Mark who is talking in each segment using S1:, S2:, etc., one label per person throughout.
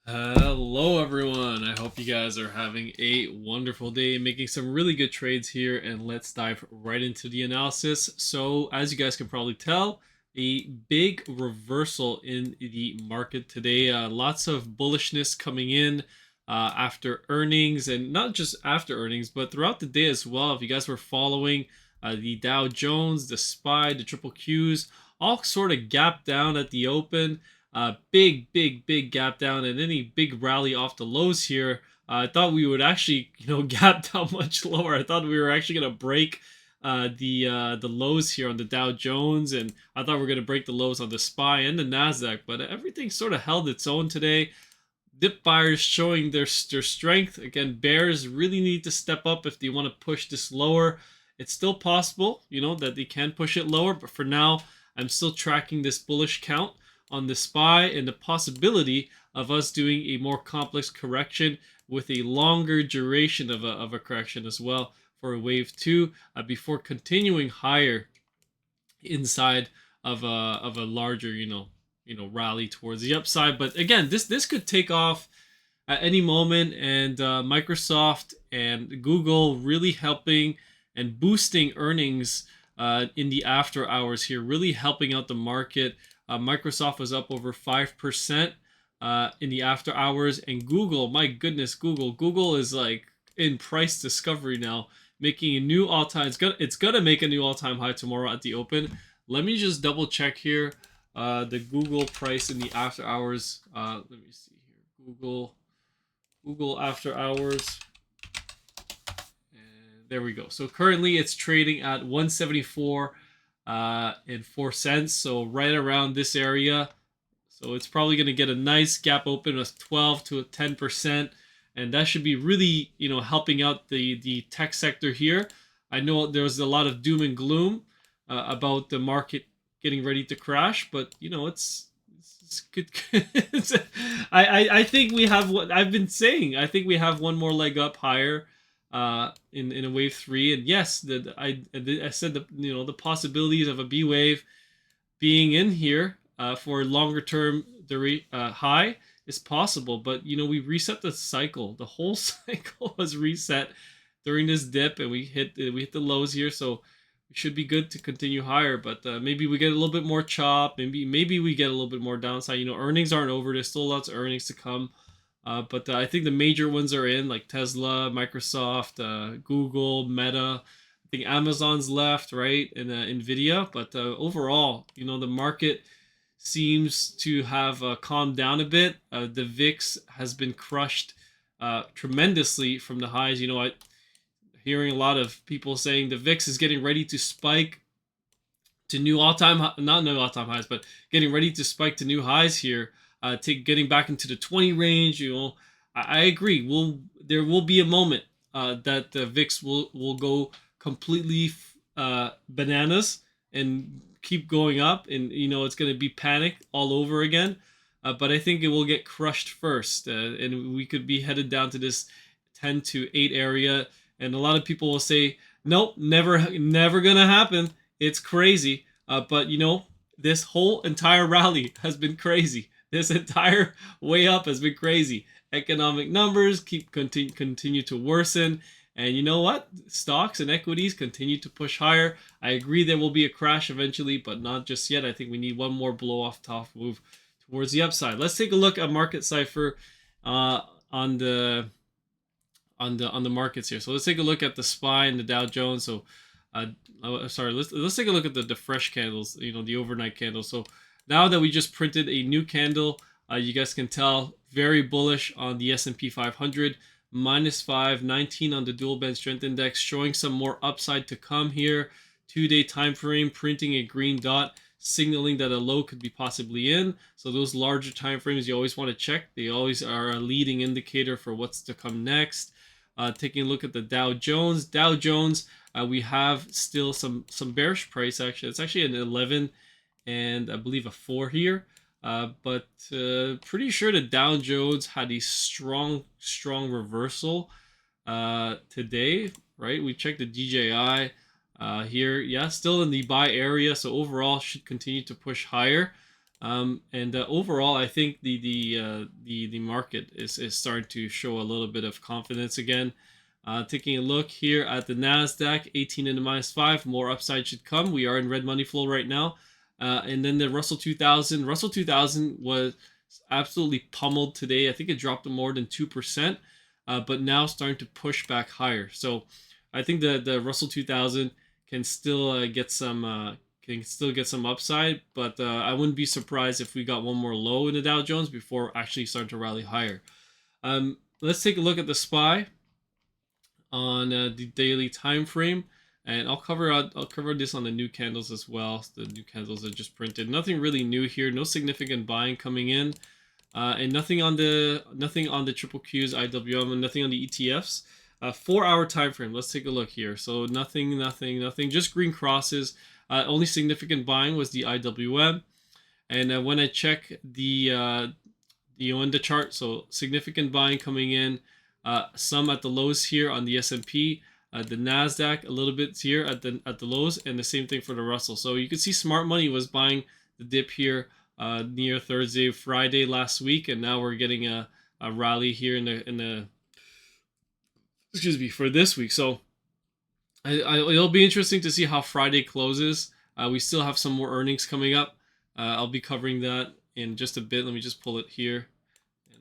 S1: Hello everyone, I hope you guys are having a wonderful day, making some really good trades here, and let's dive right into the analysis. So as you guys can probably tell, a big reversal in the market today. Lots of bullishness coming in after earnings, and not just after earnings, but throughout the day as well. If you guys were following the Dow Jones, the SPY, the triple Qs, all sort of gapped down at the open. Big gap down, and any big rally off the lows here. I thought we would actually, gap down much lower. I thought we were actually gonna break the lows here on the Dow Jones, and I thought we were gonna break the lows on the SPY and the Nasdaq. But everything sort of held its own today. Dip buyers showing their strength. Again, bears really need to step up if they want to push this lower. It's still possible, that they can push it lower, but for now, I'm still tracking this bullish count on the SPY and the possibility of us doing a more complex correction with a longer duration of a correction as well for a wave two before continuing higher inside of a larger rally towards the upside. But again, this could take off at any moment, and Microsoft and Google really helping and boosting earnings in the after hours here, really helping out the market. Microsoft was up over 5% in the after hours, and Google, my goodness, Google is like in price discovery now, making a new all-time. It's gonna make a new all-time high tomorrow at the open. Let me just double check here. The Google price in the after hours. Let me see here. Google after hours. And there we go. So currently it's trading at 174 and 4 cents. So right around this area. So it's probably going to get a nice gap open with 12 to 10%. And that should be really, helping out the tech sector here. I know there's a lot of doom and gloom about the market getting ready to crash, but it's good. I think we have what I've been saying. I think we have one more leg up higher in a wave three. And yes, I said the possibilities of a B wave being in here for a longer term high is possible. But we reset the cycle. The whole cycle was reset during this dip, and we hit the lows here. So we should be good to continue higher. But maybe we get a little bit more chop. Maybe we get a little bit more downside. Earnings aren't over. There's still lots of earnings to come. But I think the major ones are in, like Tesla, Microsoft, Google, Meta. I think Amazon's left, right, and NVDA. But overall, the market seems to have calmed down a bit. The VIX has been crushed tremendously from the highs. Hearing a lot of people saying the VIX is getting ready to spike to new all-time, not new all-time highs, but getting ready to spike to new highs here, getting back into the 20 range. I agree. There will be a moment that the VIX will go completely bananas and keep going up, and it's going to be panic all over again. But I think it will get crushed first, and we could be headed down to this 10 to 8 area. And a lot of people will say, nope, never gonna happen. It's crazy. But this whole entire rally has been crazy. This entire way up has been crazy. Economic numbers continue to worsen. And you know what? Stocks and equities continue to push higher. I agree there will be a crash eventually, but not just yet. I think we need one more blow off top move towards the upside. Let's take a look at Market Cipher on the markets here. So let's take a look at the SPY and the Dow Jones. So sorry, let's take a look at the fresh candles, the overnight candles. So now that we just printed a new candle, you guys can tell very bullish on the S&P 500, -5, 19 on the dual band strength index, showing some more upside to come here. 2-day time frame printing a green dot, signaling that a low could be possibly in. So those larger time frames you always want to check. They always are a leading indicator for what's to come next. Taking a look at the Dow Jones. Dow Jones, we have still some bearish price action. It's actually an 11 and I believe a 4 here. But pretty sure the Dow Jones had a strong reversal today, right? We checked the DJI here. Yeah, still in the buy area. So overall should continue to push higher. And overall, I think the market is starting to show a little bit of confidence again. Taking a look here at the Nasdaq, 18 in the -5, more upside should come. We are in red money flow right now. And then the Russell 2000. Russell 2000 was absolutely pummeled today. I think it dropped to more than 2%, but now starting to push back higher. So I think the Russell 2000 can still get some upside, but I wouldn't be surprised if we got one more low in the Dow Jones before actually starting to rally higher. Let's take a look at the SPY on the daily time frame, and I'll cover this on the new candles as well. The new candles are just printed. Nothing really new here. No significant buying coming in, and nothing on the triple Qs, IWM, and nothing on the ETFs. 4-hour time frame. Let's take a look here. So nothing. Just green crosses. Only significant buying was the IWM, and when I check the in the chart, so significant buying coming in. Some at the lows here on the S&P, the Nasdaq a little bit here at the lows, and the same thing for the Russell. So you can see smart money was buying the dip here near Thursday, Friday last week, and now we're getting a rally here in the excuse me, for this week. So it'll be interesting to see how Friday closes. We still have some more earnings coming up. I'll be covering that in just a bit. Let me just pull it here.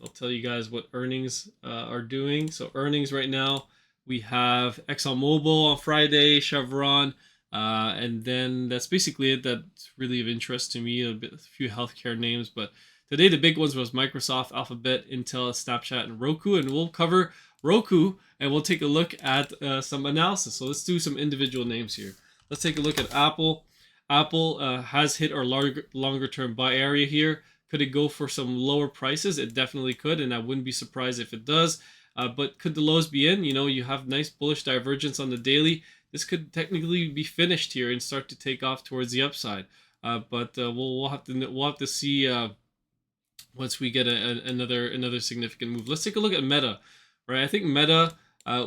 S1: I'll tell you guys what earnings are doing. So earnings right now, we have ExxonMobil on Friday, Chevron, and then that's basically it. That's really of interest to me. A few healthcare names, but today the big ones was Microsoft, Alphabet, Intel, Snapchat, and Roku, and we'll cover Roku and we'll take a look at some analysis. So let's do some individual names here. Let's take a look at Apple. Apple has hit our longer term buy area here. Could it go for some lower prices? It definitely could, and I wouldn't be surprised if it does. But could the lows be in? You have nice bullish divergence on the daily. This could technically be finished here and start to take off towards the upside. But we'll have to see once we get another significant move. Let's take a look at Meta, right? I think Meta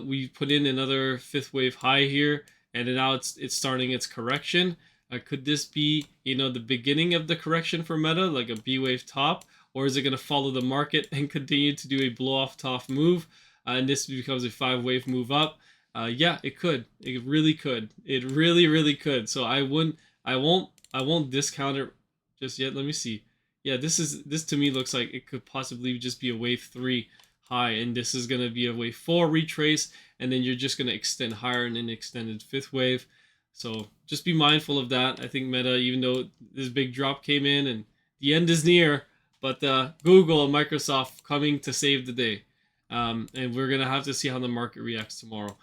S1: we put in another fifth wave high here, and now it's starting its correction. Could this be, the beginning of the correction for Meta, like a B wave top, or is it going to follow the market and continue to do a blow off top move, and this becomes a 5-wave move up? Yeah, it could. It really could. It really could. So I won't discount it just yet. Let me see. Yeah, this to me looks like it could possibly just be a wave 3 high, and this is going to be a wave 4 retrace, and then you're just going to extend higher in an extended 5th wave. So just be mindful of that. I think Meta, even though this big drop came in and the end is near, but Google and Microsoft coming to save the day. And we're going to have to see how the market reacts tomorrow.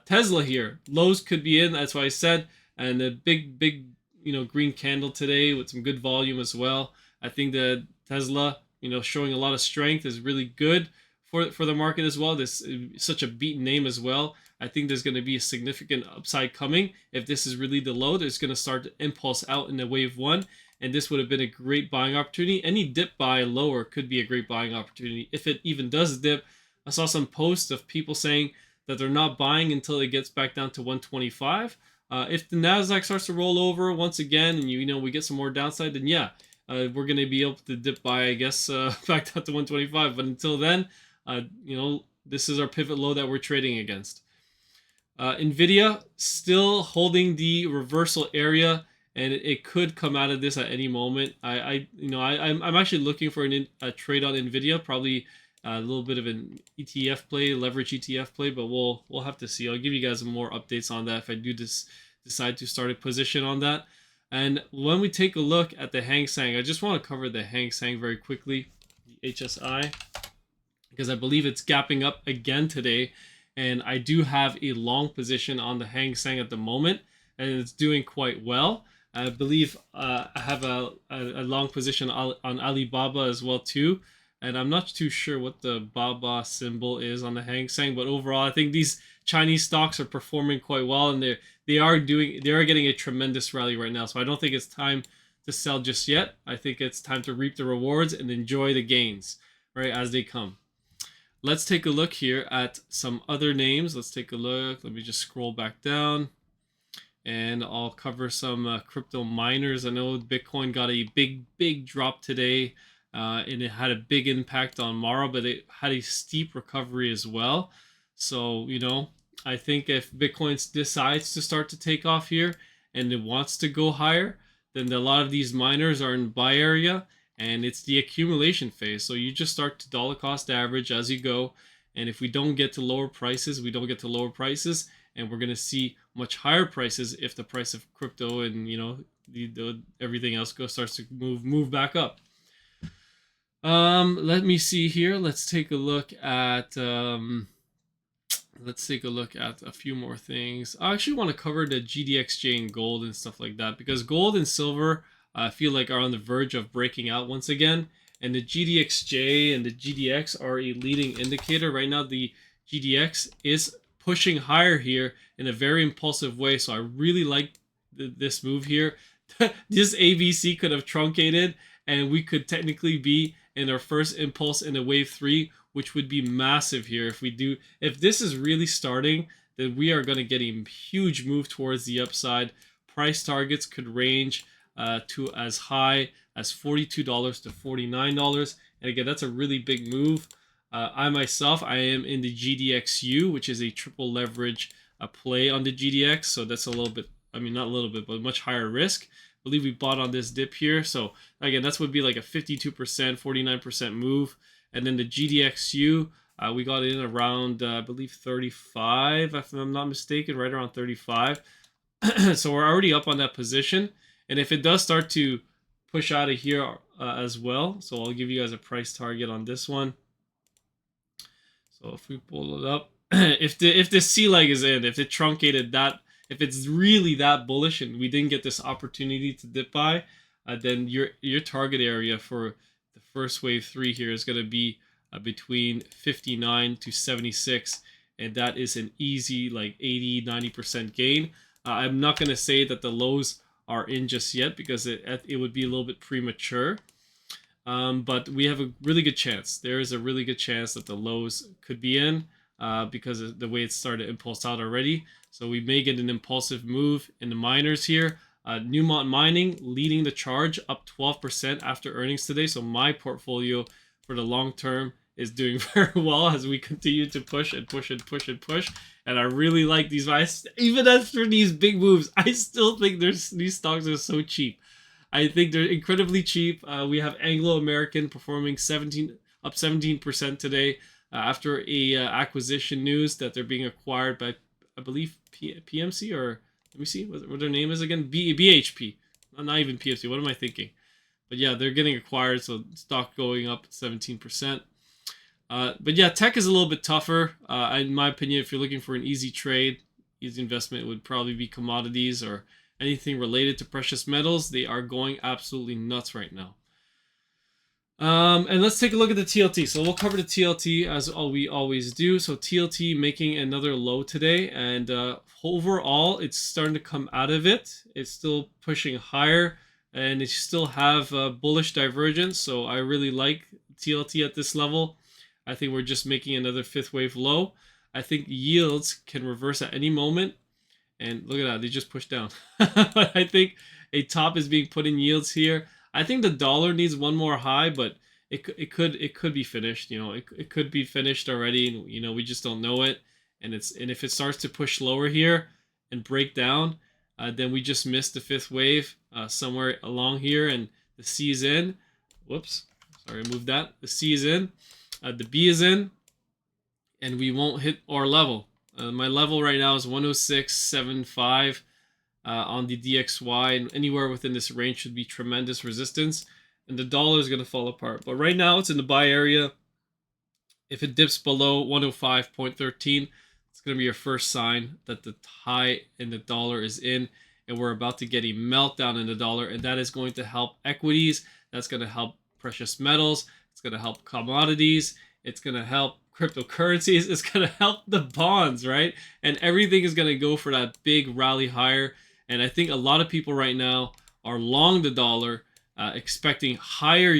S1: Tesla here. Lows could be in. That's why I said. And a big, green candle today with some good volume as well. I think that Tesla, showing a lot of strength is really good for the market as well. This is such a beaten name as well. I think there's going to be a significant upside coming. If this is really the low, there's going to start to impulse out in the wave 1, and this would have been a great buying opportunity. Any dip buy lower could be a great buying opportunity. If it even does dip, I saw some posts of people saying that they're not buying until it gets back down to 125. If the Nasdaq starts to roll over once again, and we get some more downside, then yeah, we're going to be able to dip buy, I guess, back down to 125. But until then, this is our pivot low that we're trading against. NVIDIA still holding the reversal area, and it could come out of this at any moment. I'm actually looking for a trade on NVIDIA, probably a little bit of an ETF play, leverage ETF play, but we'll have to see. I'll give you guys more updates on that if I do decide to start a position on that. And when we take a look at the Hang Seng, I just want to cover the Hang Seng very quickly, the HSI, because I believe it's gapping up again today. And I do have a long position on the Hang Seng at the moment, and it's doing quite well. I believe I have a long position on Alibaba as well too, and I'm not too sure what the Baba symbol is on the Hang Seng, but overall I think these Chinese stocks are performing quite well, and they are getting a tremendous rally right now. So I don't think it's time to sell just yet. I think it's time to reap the rewards and enjoy the gains, right, as they come. Let's take a look here at some other names. Let's take a look. Let me just scroll back down. and I'll cover some crypto miners. I know Bitcoin got a big drop today, and it had a big impact on Mara, but it had a steep recovery as well. So, I think if Bitcoin decides to start to take off here and it wants to go higher, then a lot of these miners are in buy area, and it's the accumulation phase. So you just start to dollar cost average as you go. And if we don't get to lower prices, we don't get to lower prices, and we're going to see much higher prices if the price of crypto and everything else starts to move back up. Let me see here. Let's take a look at a few more things. I actually want to cover the GDXJ and gold and stuff like that, because gold and silver I feel like are on the verge of breaking out once again. And the GDXJ and the GDX are a leading indicator. Right now, the GDX is pushing higher here in a very impulsive way. So I really like this move here. This ABC could have truncated, and we could technically be in our first impulse in a wave 3, which would be massive here. If this is really starting, then we are going to get a huge move towards the upside. Price targets could range to as high as $42 to $49. And again, that's a really big move. I am in the GDXU, which is a triple leverage play on the GDX. So that's a little bit, not a little bit, but much higher risk. I believe we bought on this dip here. So again, that's would be like a 52%, 49% move. And then the GDXU, we got in around, I believe, 35, if I'm not mistaken, right around 35. So we're already up on that position. And if it does start to push out of here as well, so I'll give you guys a price target on this one. So if we pull it up, if the C leg is in, if it truncated that, if it's really that bullish and we didn't get this opportunity to dip by, then your target area for the first wave 3 here is going to be between 59 to 76, and that is an easy like 80-90% gain. I'm not going to say that the lows are in just yet, because it would be a little bit premature. But we have a really good chance. There is a really good chance that the lows could be in because of the way it started to impulse out already. So we may get an impulsive move in the miners here. Newmont Mining leading the charge, up 12% after earnings today. So my portfolio for the long term is doing very well as we continue to push and push and push and push. And I really like these guys. Even after these big moves, I still think these stocks are so cheap. I think they're incredibly cheap. We have Anglo American performing up 17% today after a acquisition news that they're being acquired by, I believe, PMC, or let me see what their name is again. BHP. Not even PMC. What am I thinking? But yeah, they're getting acquired, so stock going up 17%. But yeah, tech is a little bit tougher. In my opinion, if you're looking for an easy trade, easy investment, it would probably be commodities or anything related to precious metals. They are going absolutely nuts right now. And let's take a look at the TLT. So we'll cover the TLT as we always do. So TLT making another low today, and overall, it's starting to come out of it. It's still pushing higher, and it still have bullish divergence. So I really like TLT at this level. I think we're just making another fifth wave low. I think yields can reverse at any moment. And look at that, they just pushed down. But I think a top is being put in yields here. I think the dollar needs one more high, but it could be finished. It could be finished already, and we just don't know it. And if it starts to push lower here and break down, then we just missed the fifth wave somewhere along here, and the C is in. Whoops, sorry, I moved that. The C is in, the B is in, and we won't hit our level. My level right now is 106.75 on the DXY, and anywhere within this range should be tremendous resistance, and the dollar is going to fall apart. But right now it's in the buy area. If it dips below 105.13, it's going to be your first sign that the high in the dollar is in, and we're about to get a meltdown in the dollar, and that is going to help equities. That's going to help precious metals. It's going to help commodities. It's going to help cryptocurrencies. It's going to help the bonds, right? And everything is going to go for that big rally higher. And I think a lot of people right now are long the dollar, expecting higher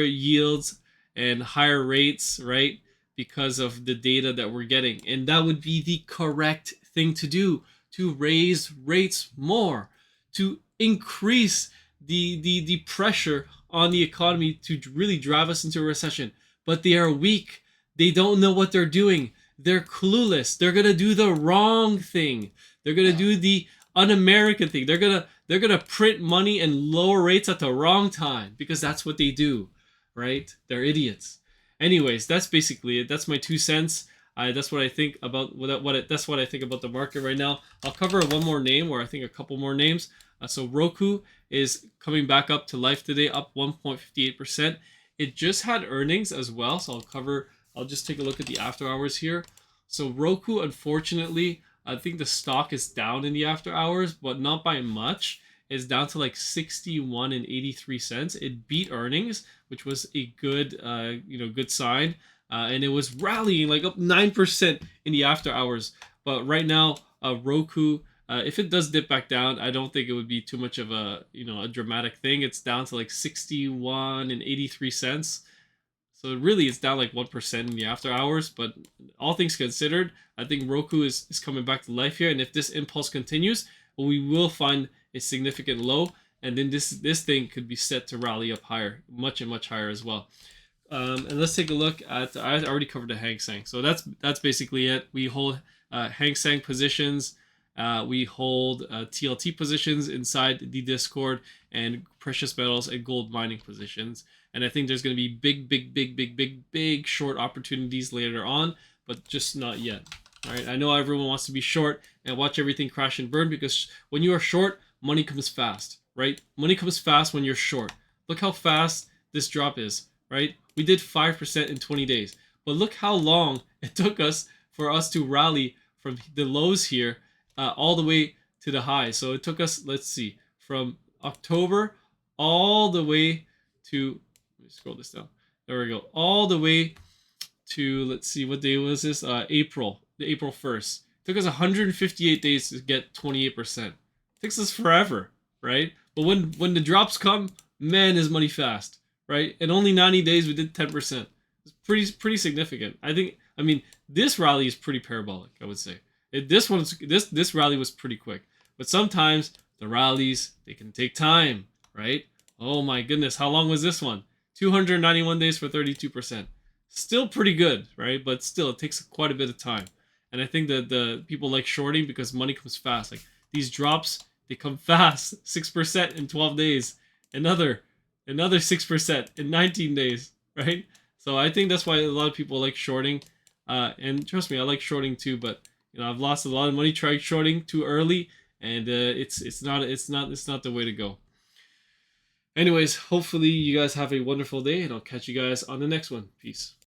S1: yields and higher rates, right? Because of the data that we're getting. And that would be the correct thing to do, to raise rates more, to increase the pressure on the economy to really drive us into a recession. But they are weak. They don't know what they're doing. They're clueless. They're gonna do the wrong thing. They're gonna do the un-American thing. They're gonna print money and lower rates at the wrong time because that's what they do, right? They're idiots. Anyways, that's basically it. That's my 2 cents. That's what I think about that's what I think about the market right now. I'll cover one more name, or I think a couple more names. So ROKU is coming back up to life today, up 1.58%. It just had earnings as well, so I'll just take a look at the after hours here. So ROKU, unfortunately, I think the stock is down in the after hours, but not by much. It's down to like 61 and 83 cents. It beat earnings, which was a good, good sign. And it was rallying like up 9% in the after hours. But right now, ROKU, if it does dip back down, I don't think it would be too much of a dramatic thing. It's down to like 61 and 83 cents. So really, it's down like 1% in the after hours. But all things considered, I think ROKU is coming back to life here. And if this impulse continues, we will find a significant low. And then this thing could be set to rally up higher, much and much higher as well. And let's take a look at, I already covered the Hang Seng. So that's basically it. We hold Hang Seng positions. We hold TLT positions inside the Discord, and precious metals and gold mining positions. And I think there's going to be big short opportunities later on, but just not yet. All right. I know everyone wants to be short and watch everything crash and burn, because when you are short, money comes fast, right? Money comes fast when you're short. Look how fast this drop is, right? We did 5% in 20 days, but look how long it took us for us to rally from the lows here all the way to the high. So it took us, let's see, from October all the way to, let me scroll this down. There we go. All the way to, let's see, what day was this? April 1st. It took us 158 days to get 28%. It takes us forever, right? But when the drops come, man, is money fast, right? In only 90 days, we did 10%. It's pretty significant. I mean, this rally is pretty parabolic, I would say. This rally was pretty quick, but sometimes the rallies, they can take time, right? Oh my goodness, how long was this one? 291 days for 32%. Still pretty good, right? But still, it takes quite a bit of time. And I think that the people like shorting because money comes fast. Like these drops, they come fast. 6% in 12 days. Another 6% in 19 days, right? So I think that's why a lot of people like shorting. And trust me, I like shorting too, but I've lost a lot of money trying shorting too early, and it's not the way to go. Anyways, hopefully you guys have a wonderful day, and I'll catch you guys on the next one. Peace.